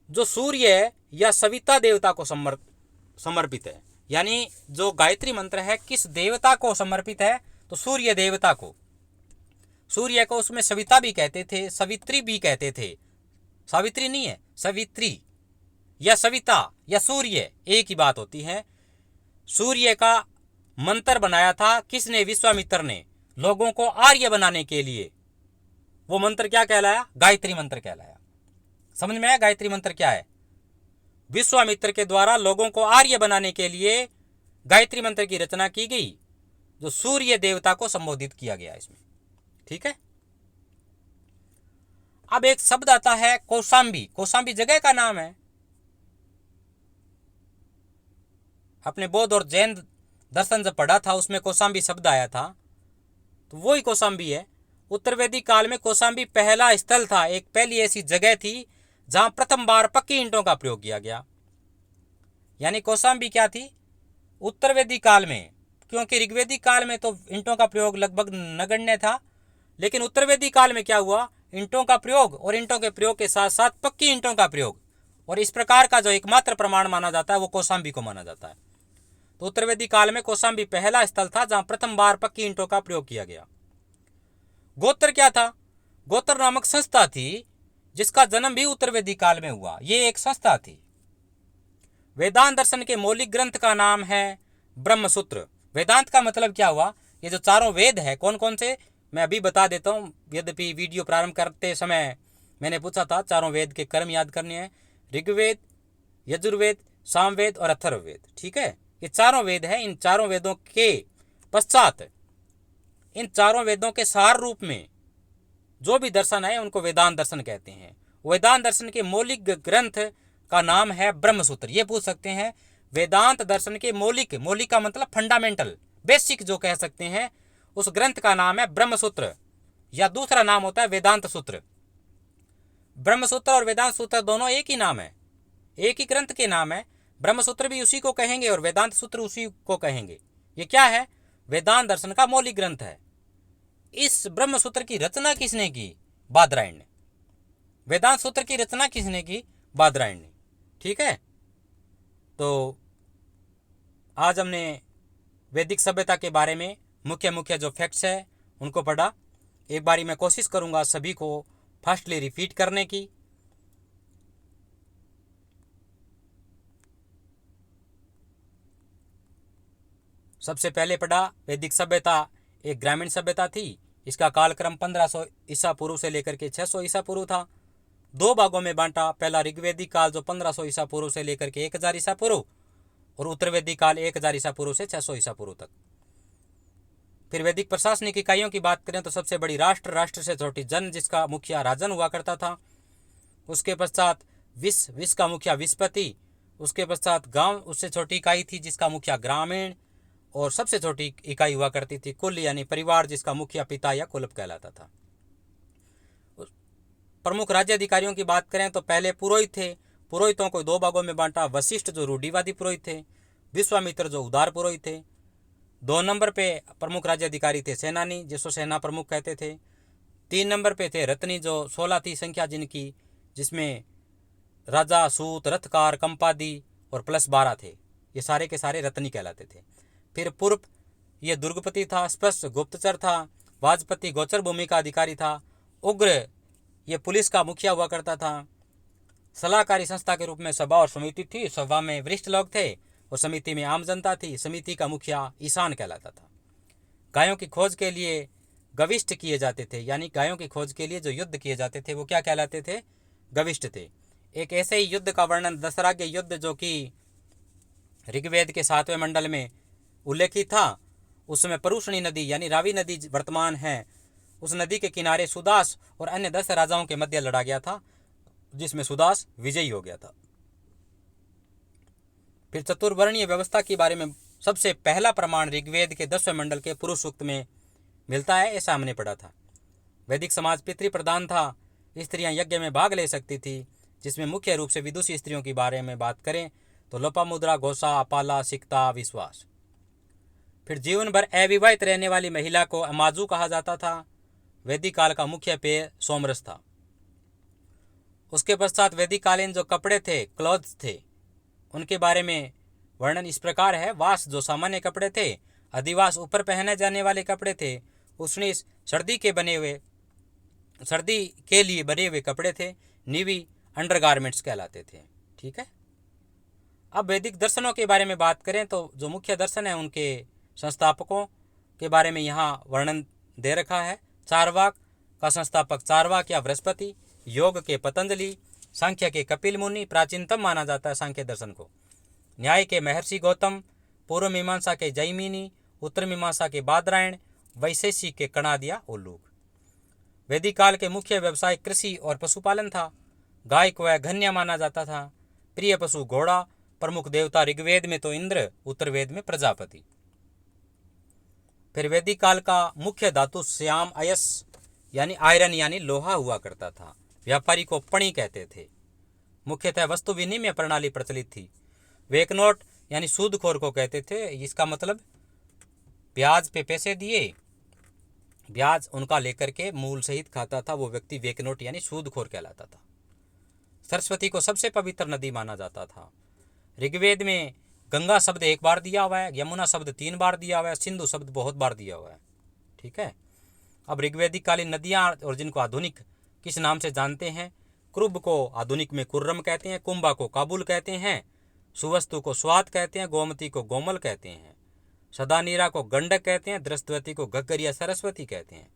जो सूर्य या सविता देवता को समर्पित है, यानी जो गायत्री मंत्र है किस देवता को समर्पित है? तो सूर्य देवता को। सूर्य को उसमें सविता भी कहते थे, सवित्री भी कहते थे। सावित्री नहीं है, सवित्री या सविता या सूर्य एक ही बात होती है। सूर्य का मंत्र बनाया था किसने? विश्वामित्र ने, लोगों को आर्य बनाने के लिए। वो मंत्र क्या कहलाया? गायत्री मंत्र कहलाया। समझ में आया गायत्री मंत्र क्या है? विश्वामित्र के द्वारा लोगों को आर्य बनाने के लिए गायत्री मंत्र की रचना की गई, जो सूर्य देवता को संबोधित किया गया इसमें। ठीक है। अब एक शब्द आता है कौशाम्बी। कौशाम्बी जगह का नाम है। अपने बौद्ध और जैन दर्शन जब पढ़ा था उसमें कौशाम्बी शब्द आया था, तो वही कौशाम्बी है। उत्तर वैदिक काल में कौशाम्बी पहला स्थल था, एक पहली ऐसी जगह थी जहां प्रथम बार पक्की ईंटों का प्रयोग किया गया। यानी कौशाम्बी क्या थी? उत्तर वैदिक काल में, क्योंकि ऋग्वेदिक काल में तो ईंटों का प्रयोग लगभग नगण्य था, लेकिन उत्तर वैदिक काल में क्या हुआ? ईंटों का प्रयोग, और ईंटों के प्रयोग के साथ साथ पक्की ईंटों का प्रयोग, और इस प्रकार का जो एकमात्र प्रमाण माना जाता है वो कौशाम्बी को माना जाता है। तो उत्तर वैदिक काल में कौशाम्बी पहला स्थल था जहां प्रथम बार पक्की ईंटों का प्रयोग किया गया। गोत्र क्या था? गोत्र नामक संस्था थी जिसका जन्म भी उत्तर वैदिक काल में हुआ। ये एक संस्था थी। वेदांत दर्शन के मौलिक ग्रंथ का नाम है ब्रह्मसूत्र। वेदांत का मतलब क्या हुआ? ये जो चारों वेद है, कौन कौन से, मैं अभी बता देता हूँ। यद्यपि वीडियो प्रारंभ करते समय मैंने पूछा था चारों वेद के कर्म याद करने हैं। ऋग्वेद, यजुर्वेद, सामवेद और अथर्ववेद। ठीक है, ये चारों वेद हैं। इन चारों वेदों के पश्चात, इन चारों वेदों के सार रूप में जो भी दर्शन है उनको वेदांत दर्शन कहते हैं। वेदांत दर्शन के मौलिक ग्रंथ का नाम है ब्रह्मसूत्र। ये पूछ सकते हैं वेदांत दर्शन के मौलिक, मौलिक का मतलब फंडामेंटल, बेसिक जो कह सकते हैं, उस ग्रंथ का नाम है ब्रह्मसूत्र, या दूसरा नाम होता है वेदांत सूत्र। ब्रह्मसूत्र और वेदांत सूत्र दोनों एक ही नाम है, एक ही ग्रंथ के नाम है। ब्रह्मसूत्र भी उसी को कहेंगे और वेदांत सूत्र उसी को कहेंगे। ये क्या है? वेदांत दर्शन का मौलिक ग्रंथ है। इस ब्रह्मसूत्र की रचना किसने की? बादरायण ने। वेदांत सूत्र की रचना किसने की? बादरायण ने। ठीक है। तो आज हमने वैदिक सभ्यता के बारे में मुख्य मुख्य जो फैक्ट्स है उनको पढ़ा। एक बारी मैं कोशिश करूंगा सभी को फास्टली रिपीट करने की। सबसे पहले पढ़ा, वैदिक सभ्यता एक ग्रामीण सभ्यता थी। इसका कालक्रम 1500 ईसा पूर्व से लेकर के 600 ईसा पूर्व था। दो भागों में बांटा, पहला ऋग्वेदिक काल जो 1500 ईसा पूर्व से लेकर के 1000 ईसा पूर्व, और उत्तर वैदिक काल 1000 ईसा पूर्व से 600 ईसा पूर्व तक। फिर वैदिक प्रशासनिक इकाइयों की बात करें तो सबसे बड़ी राष्ट्र, राष्ट्र से छोटी जन, जिसका मुखिया राजन हुआ करता था। उसके पश्चात विश्व का मुखिया विस्पति। उसके पश्चात गांव उससे छोटी इकाई थी जिसका मुखिया ग्रामीण, और सबसे छोटी इकाई हुआ करती थी कुल यानी परिवार, जिसका मुखिया पिता या कुलप कहलाता था। प्रमुख राज्य अधिकारियों की बात करें तो पहले पुरोहित थे। पुरोहितों को दो भागों में बांटा, वशिष्ठ जो रूढ़िवादी पुरोहित थे, विश्वामित्र जो उदार पुरोहित थे। 2 नंबर पे प्रमुख राज्य अधिकारी थे सेनानी, जिसको सेना प्रमुख कहते थे। 3 नंबर पे थे रत्नी, जो 16 थी संख्या जिनकी, जिसमें राजा, सूत, रथकार, कंपादी और प्लस 12 थे। ये सारे के सारे रत्नी कहलाते थे। फिर पूर्व ये दुर्गपति था, स्पष्ट गुप्तचर था, वाजपति गोचर भूमि का अधिकारी था, उग्र ये पुलिस का मुखिया हुआ करता था। सलाहकारी संस्था के रूप में सभा और समिति थी। सभा में वरिष्ठ लोग थे और समिति में आम जनता थी। समिति का मुखिया ईशान कहलाता था। गायों की खोज के लिए गविष्ठ किए जाते थे, यानी गायों की खोज के लिए जो युद्ध किए जाते थे वो क्या कहलाते थे? गविष्ठ थे। एक ऐसे ही युद्ध का वर्णन दशराग्य युद्ध, जो कि ऋग्वेद के 7वें मंडल में उल्लेखित था, उसमें परुषणी नदी यानी रावी नदी वर्तमान है, उस नदी के किनारे सुदास और अन्य 10 राजाओं के मध्य लड़ा गया था, जिसमें सुदास विजयी हो गया था। फिर चतुर्वर्णीय व्यवस्था के बारे में सबसे पहला प्रमाण ऋग्वेद के 10वें मंडल के पुरुष सूक्त में मिलता है, ऐसा हमने पढ़ा था। वैदिक समाज पितृ प्रधान था। स्त्रियां यज्ञ में भाग ले सकती थी, जिसमें मुख्य रूप से विदुषी स्त्रियों के बारे में बात करें तो लोपामुद्रा, घोषा, अपाला, सिक्ता, विश्वास। फिर जीवन भर अविवाहित रहने वाली महिला को अमाजू कहा जाता था। वैदिक काल का मुख्य पेय सोमरस था। उसके पश्चात वैदिक कालीन जो कपड़े थे, क्लॉथ्स थे, उनके बारे में वर्णन इस प्रकार है। वास जो सामान्य कपड़े थे, अधिवास ऊपर पहने जाने वाले कपड़े थे, उष्णीष सर्दी के लिए बने हुए कपड़े थे, नीवी अंडरगारमेंट्स कहलाते थे। ठीक है। अब वैदिक दर्शनों के बारे में बात करें तो जो मुख्य दर्शन है उनके संस्थापकों के बारे में यहाँ वर्णन दे रखा है। चारवाक का संस्थापक चारवाक या बृहस्पति, योग के पतंजलि, सांख्य के कपिल मुनि, प्राचीनतम माना जाता है सांख्य दर्शन को। न्याय के महर्षि गौतम, पूर्व मीमांसा के जैमिनी, उत्तर मीमांसा के बादरायण, वैशेषिक के कणादिया उल्लूक। वैदिक काल के मुख्य व्यवसाय कृषि और पशुपालन था। गाय को घन्या माना जाता था। प्रिय पशु घोड़ा, प्रमुख देवता ऋग्वेद में तो इंद्र, उत्तर वेद में प्रजापति। फिर वैदिक काल का मुख्य धातु श्याम अयस यानी आयरन यानी लोहा हुआ करता था। व्यापारी को पणी कहते थे। मुख्यतः वस्तु विनिमय प्रणाली प्रचलित थी। वेकनोट यानी सूदखोर को कहते थे। इसका मतलब ब्याज पे पैसे दिए, ब्याज उनका लेकर के मूल सहित खाता था, वो व्यक्ति वेकनोट यानी सूदखोर कहलाता था। सरस्वती को सबसे पवित्र नदी माना जाता था। ऋग्वेद में गंगा शब्द 1 बार दिया हुआ है, यमुना शब्द 3 बार दिया हुआ है, सिंधु शब्द बहुत बार दिया हुआ है। ठीक है। अब ऋग्वेदिक कालीन नदियाँ और जिनको आधुनिक किस नाम से जानते हैं, क्रुब को आधुनिक में कुर्रम कहते हैं, कुंभा को काबुल कहते हैं, सुवस्तु को स्वात कहते हैं, गोमती को गोमल कहते हैं, सदानीरा को गंडक कहते हैं, दृष्टवती को घग्गर या सरस्वती कहते हैं,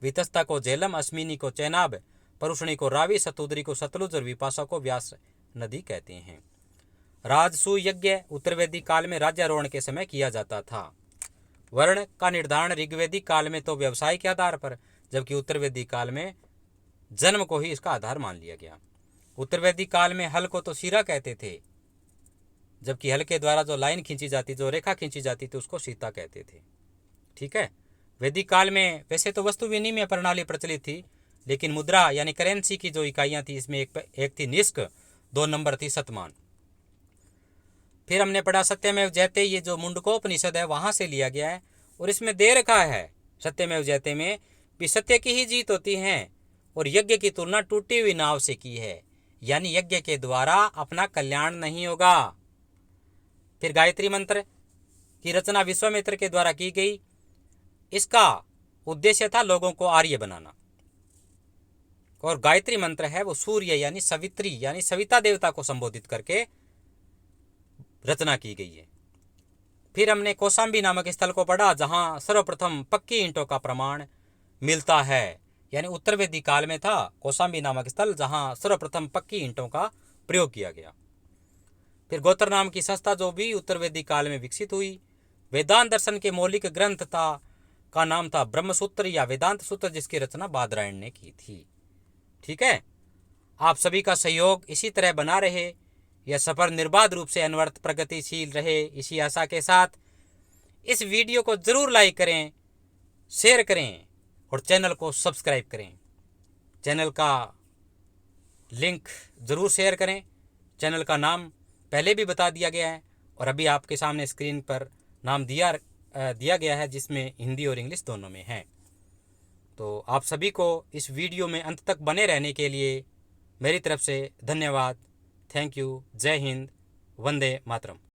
वितस्ता को झेलम, अश्मिनी को चैनाब, परुषणी को रावी, सतुद्री को सतलुज और विपाशा को व्यास नदी कहते हैं। राजसू यज्ञ उत्तर वैदिक काल में राज्यारोहण के समय किया जाता था। वर्ण का निर्धारण ऋग्वेदिक काल में तो व्यवसाय के आधार पर, जबकि उत्तर वैदिक काल में जन्म को ही इसका आधार मान लिया गया। उत्तर वैदिक काल में हल को तो सीरा कहते थे, जबकि हल के द्वारा जो लाइन खींची जाती, जो रेखा खींची जाती थी, उसको सीता कहते थे। ठीक है। वैदिक काल में वैसे तो वस्तु विनिमय प्रणाली प्रचलित थी, लेकिन मुद्रा यानी करेंसी की जो इकाइयाँ थी, इसमें एक थी निष्क, 2 नंबर थी शतमान। फिर हमने पढ़ा सत्यमेव जयते, ये जो मुंडकोपनिषद है वहाँ से लिया गया है, और इसमें दे रखा है सत्यमेव जयते में भी सत्य की ही जीत होती है और यज्ञ की तुलना टूटी हुई नाव से की है, यानी यज्ञ के द्वारा अपना कल्याण नहीं होगा। फिर गायत्री मंत्र की रचना विश्वामित्र के द्वारा की गई। इसका उद्देश्य था लोगों को आर्य बनाना, और गायत्री मंत्र है वो सूर्य यानी सवित्री यानी सविता देवता को संबोधित करके रचना की गई है। फिर हमने कौशाम्बी नामक स्थल को पढ़ा, जहां सर्वप्रथम पक्की ईंटों का प्रमाण मिलता है। यानी उत्तर वैदिक काल में था कौशाम्बी नामक स्थल जहां सर्वप्रथम पक्की ईंटों का प्रयोग किया गया। फिर गोत्र नाम की संस्था जो भी उत्तर वैदिक काल में विकसित हुई। वेदांत दर्शन के मौलिक ग्रंथ का नाम था ब्रह्मसूत्र या वेदांत सूत्र, जिसकी रचना बादरायण ने की थी। ठीक है, आप सभी का सहयोग इसी तरह बना रहे, यह सफर निर्बाध रूप से अनवरत प्रगतिशील रहे, इसी आशा के साथ इस वीडियो को जरूर लाइक करें, शेयर करें और चैनल को सब्सक्राइब करें। चैनल का लिंक ज़रूर शेयर करें। चैनल का नाम पहले भी बता दिया गया है और अभी आपके सामने स्क्रीन पर नाम दिया गया है, जिसमें हिंदी और इंग्लिश दोनों में है। तो आप सभी को इस वीडियो में अंत तक बने रहने के लिए मेरी तरफ से धन्यवाद। Thank you. जय हिंद। वंदे मातरम।